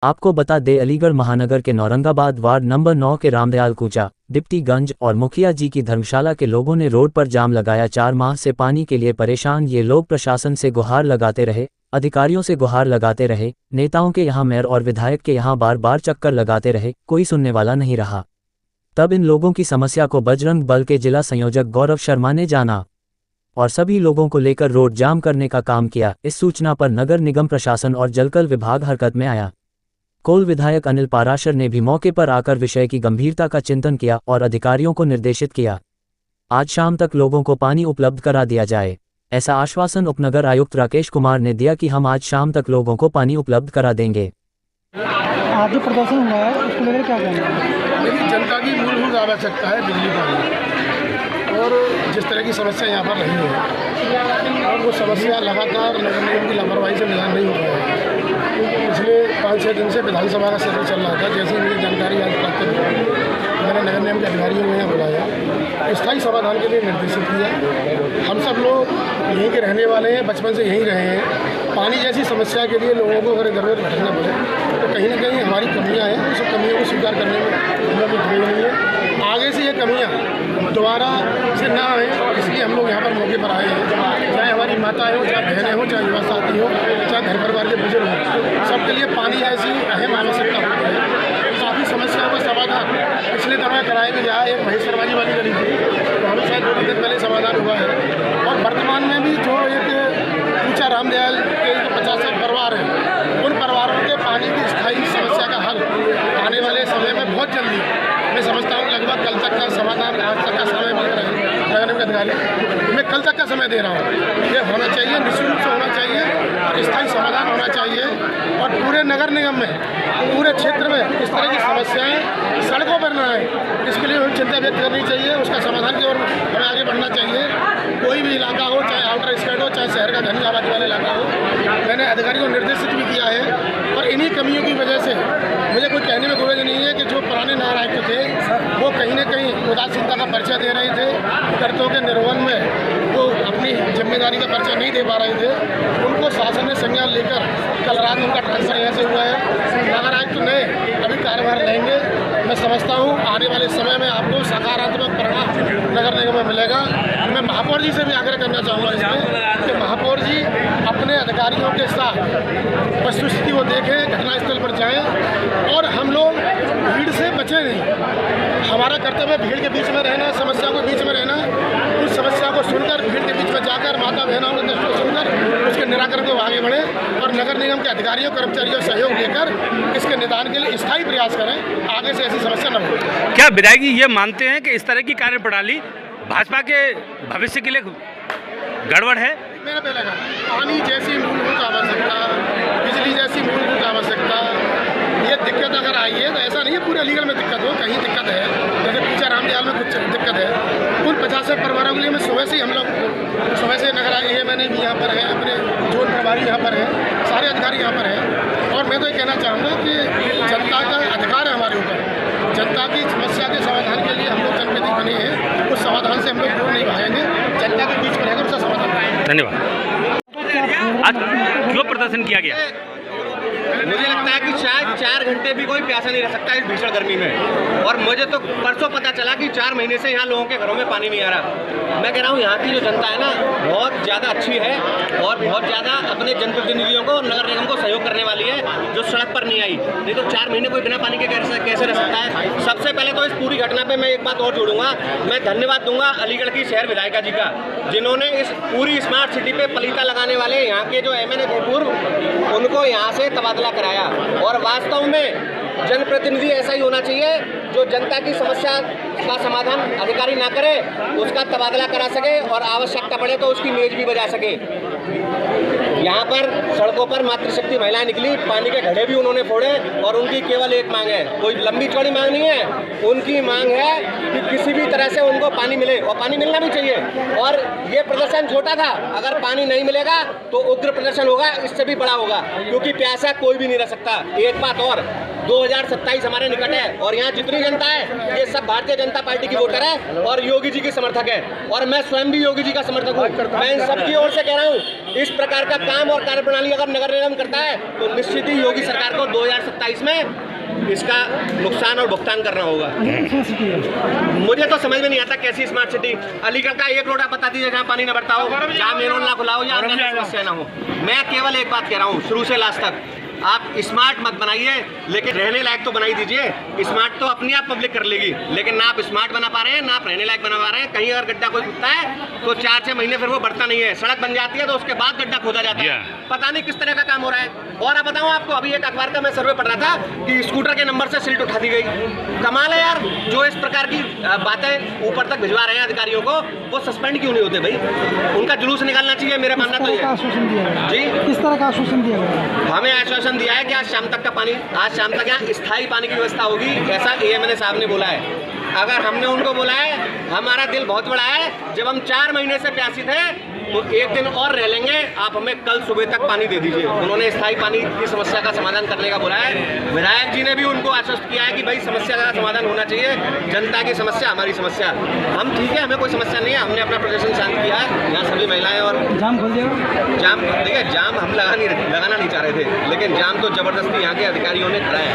आपको बता दे अलीगढ़ महानगर के नौरंगाबाद वार्ड नंबर 9 के रामदयाल कूचा, डिप्टीगंज और मुखिया जी की धर्मशाला के लोगों ने रोड पर जाम लगाया। 4 माह से पानी के लिए परेशान ये लोग प्रशासन से गुहार लगाते रहे, अधिकारियों से गुहार लगाते रहे, नेताओं के यहाँ मेयर और विधायक के यहाँ बार बार चक्कर लगाते रहे, कोई सुनने वाला नहीं रहा। तब इन लोगों की समस्या को बजरंग दल के जिला संयोजक गौरव शर्मा ने जाना और सभी लोगों को लेकर रोड जाम करने का काम किया। इस सूचना पर नगर निगम प्रशासन और जलकल विभाग हरकत में आया। कोल विधायक अनिल पाराशर ने भी मौके पर आकर विषय की गंभीरता का चिंतन किया और अधिकारियों को निर्देशित किया आज शाम तक लोगों को पानी उपलब्ध करा दिया जाए। ऐसा आश्वासन उपनगर आयुक्त राकेश कुमार ने दिया कि हम आज शाम तक लोगों को पानी उपलब्ध करा देंगे। आज जो प्रदर्शन हुआ है उसको लेकर क्या कहना है? लेकिन जनता की मूलभूत आवश्यकता है बिजली पानी, और जिस तरह की समस्या यहाँ पर रही है और वो समस्या लगातार नगर निगम की लापरवाही से निदान नहीं हो रहा है। पिछले 5-6 दिन से विधानसभा का सत्र चल रहा था। जैसे मुझे जानकारी आज प्राप्त हुई, मैंने नगर निगम के अधिकारियों को यहाँ बुलाया, स्थायी समाधान के लिए निर्देशित किया। हम सब लोग यहीं के रहने वाले हैं, बचपन से यहीं रहे हैं। पानी जैसी समस्या के लिए लोगों को अगर इधर भटकना पड़े तो कहीं ना कहीं हमारी कमियां हैं, उस कमियों को स्वीकार करने में हम लोग खड़े नहीं है। आगे से ये कमियां दोबारा से ना आए, इसलिए हम लोग यहाँ पर मौके पर आए हैं। चाहे हमारी माताएं हो, चाहे बहनें हो, चाहे युवा साथी हो, चाहे घर परिवार के बुजुर्ग हों, सबके लिए पानी ऐसी अहम आवश्यकता होती है। काफ़ी समस्याओं का समाधान पिछले दफा कराए भी जहाँ एक महेश शर्मा जी वाली गली थी, तो हमें शायद 2 दिन पहले समाधान हुआ है। और वर्तमान में भी जो एक ऊंचा रामदयाल के 50 परिवार हैं, उन परिवारों के पानी की स्थायी समस्या का हल आने वाले समय में बहुत जल्दी, मैं समझता हूँ लगभग कल तक का समाधान, आज तक का समय मिल रहा है नगर निगम के अधिकारी, मैं कल तक का समय दे रहा हूँ। ये होना चाहिए, निश्चित रूप से होना चाहिए और स्थायी समाधान होना चाहिए। और पूरे नगर निगम में, पूरे क्षेत्र में इस तरह की समस्याएं सड़कों पर न आए, इसके लिए हमें चिंता व्यक्त करनी चाहिए। उसका समाधान की ओर हमें आगे बढ़ना चाहिए। कोई भी इलाका हो, चाहे आउटर स्टेट हो, चाहे शहर का घनी आबादी वाला इलाका हो, मैंने अधिकारियों को निर्देशित भी किया है। और इन्हीं कमियों की वजह से मुझे कोई कहने में गुरेज नहीं है कि जो पुराने नगर आयुक्त थे वो कहीं न कहीं उदासीनता का परिचय दे रहे थे, कर्तव्यों के निर्वहन में वो अपनी जिम्मेदारी का परिचय नहीं दे पा रहे थे। उनको शासन ने संज्ञान लेकर कल रात उनका ट्रांसफर यहाँ से हुआ है। नगर आयुक्त नए अभी कार्यभार लेंगे। मैं समझता हूँ आने वाले समय में आपको सकारात्मक परिणाम नगर निगम में मिलेगा। मैं महापौर जी से भी आग्रह करना चाहूँगा इसमें कि महापौर जी अपने अधिकारियों के साथ वस्तुस्थिति को देखें, घटनास्थल पर जाएं और हम लोग भीड़ से बचें नहीं। हमारा कर्तव्य भीड़ के बीच में रहना, समस्या के बीच में रहना, उस समस्या को सुनकर भीड़ के बीच में जाकर माता बहनों के दर्द को सुनकर उसके निराकरण को आगे बढ़े और नगर निगम के अधिकारियों कर्मचारियों सहयोग लेकर इसके निदान के लिए स्थायी प्रयास करें। आगे से ऐसी समस्या न हो। क्या विधायक जी ये मानते हैं कि इस तरह की कार्यप्रणाली भाजपा के भविष्य के लिए गड़बड़ है? मेरा पहला काम, पानी जैसी मूलभूत आवश्यकता, बिजली जैसी मूलभूत आवश्यकता, ये दिक्कत अगर आई है तो ऐसा नहीं है पूरे अलीगढ़ में दिक्कत हो, कहीं दिक्कत है, जैसे पूछा रामदयाल में कुछ दिक्कत है। उन 50 परिवारों के लिए मैं सुबह से ही हम लोग सुबह से नगर आई है, मैंने भी यहाँ पर है, अपने जोन प्रभारी यहाँ पर है, सारे अधिकारी यहाँ पर हैं। और मैं तो ये कहना चाहूँगा कि जनता का अधिकार है हमारे ऊपर, जनता की समस्या के समाधान के लिए हम लोग जनप्रतिनिधि बने हैं, उस समाधान से हम लोग दूर नहीं भागेंगे, जनता के बीच में रहकर उसका समाधान करेंगे। धन्यवाद। आज क्यों प्रदर्शन किया गया? मुझे लगता है कि शायद 4 घंटे भी कोई प्यासा नहीं रह सकता इस भीषण गर्मी में। और मुझे तो परसों पता चला कि 4 महीने से यहाँ लोगों के घरों में पानी नहीं आ रहा। मैं कह रहा हूँ यहाँ की जो जनता है ना बहुत ज़्यादा अच्छी है और बहुत ज़्यादा अपने जनप्रतिनिधियों को, नगर निगम को सहयोग करने वाली है, जो सड़क पर नहीं आई। नहीं तो 4 महीने कोई बिना पानी के कैसे रह सकता है। सबसे पहले तो इस पूरी घटना पर मैं एक बात और जोड़ूंगा, मैं धन्यवाद दूंगा अलीगढ़ की शहर विधायिका जी का, जिन्होंने इस पूरी स्मार्ट सिटी पे पलीता लगाने वाले यहाँ के जो MLA थे पूर्व, उनको यहाँ से तबादला कराया। और वास्तव में जनप्रतिनिधि ऐसा ही होना चाहिए जो जनता की समस्या का समाधान अधिकारी ना करे, उसका तबादला करा सके और आवश्यकता पड़े तो उसकी मेज भी बजा सके। यहाँ पर सड़कों पर मातृशक्ति महिलाएं निकली, पानी के घड़े भी उन्होंने फोड़े और उनकी केवल एक मांग है, कोई लंबी चौड़ी मांग नहीं है, उनकी मांग है कि किसी भी तरह से उनको पानी मिले और पानी मिलना भी चाहिए। और ये प्रदर्शन छोटा था, अगर पानी नहीं मिलेगा तो उग्र प्रदर्शन होगा, इससे भी बड़ा होगा, क्योंकि प्यासा कोई भी नहीं रह सकता। एक बात और, 2027 हमारे निकट है और यहाँ जितनी जनता है ये सब भारतीय जनता पार्टी की वोटर है और योगी जी की समर्थक है और मैं स्वयं भी योगी जी का समर्थक हूँ। मैं इन सबकी ओर से कह रहा हूँ, इस प्रकार का काम और कार्यप्रणाली अगर नगर निगम करता है तो निश्चित ही योगी सरकार को 2027 में इसका नुकसान और भुगतान करना होगा। मुझे तो समझ में नहीं आता कैसी स्मार्ट सिटी। अलीगढ़ का एक लोटा बता दीजिए जहाँ पानी न भरता हो, जहाँ मेन रोड ना खुला हो, जहाँ समस्या ना हो। मैं केवल एक बात कह रहा हूँ शुरू से लास्ट तक, आप स्मार्ट मत बनाइए लेकिन रहने लायक तो बनाई दीजिए। स्मार्ट तो अपनी आप पब्लिक कर लेगी, लेकिन ना आप स्मार्ट बना पा रहे हैं ना आप रहने लायक बना पा रहे हैं। कहीं अगर गड्ढा कोई खुदता है तो 4-6 महीने फिर वो बढ़ता नहीं है, सड़क बन जाती है तो उसके बाद गड्ढा खोदा जाता है। पता नहीं किस तरह का काम हो रहा है। और अब बताऊं आपको, अभी एक अखबार का मैं सर्वे पढ़ रहा था कि स्कूटर के नंबर से सिल्ट उठा दी गई। कमाल है यार, जो इस प्रकार की बातें ऊपर तक भिजवा रहे हैं अधिकारियों को, वो सस्पेंड क्यों नहीं होते भाई? उनका जुलूस निकालना चाहिए, मेरा मानना तो ये है। जी, किस तरह का आश्वासन दिया गया? हमें आश्वासन दिया है कि आज शाम तक का पानी, आज शाम तक यहाँ स्थायी पानी की व्यवस्था होगी, ऐसा एएमएनए साहब ने बोला है। अगर हमने उनको बोला है, हमारा दिल बहुत बड़ा है, जब हम 4 महीने से प्यासी थे तो एक दिन और रह लेंगे, आप हमें कल सुबह तक पानी दे दीजिए। उन्होंने स्थायी पानी की समस्या का समाधान करने का बोला है। विधायक जी ने भी उनको आश्वस्त किया है कि भाई समस्या का समाधान होना चाहिए, जनता की समस्या हमारी समस्या। हम ठीक है, हमें कोई समस्या नहीं है, हमने अपना प्रदर्शन शांत किया है। यहाँ सभी महिलाएं और जाम खोल दिया। जाम, देखिए जाम हम लगाना नहीं चाह रहे थे, लेकिन जाम तो जबरदस्ती यहाँ के अधिकारियों ने खड़ा है।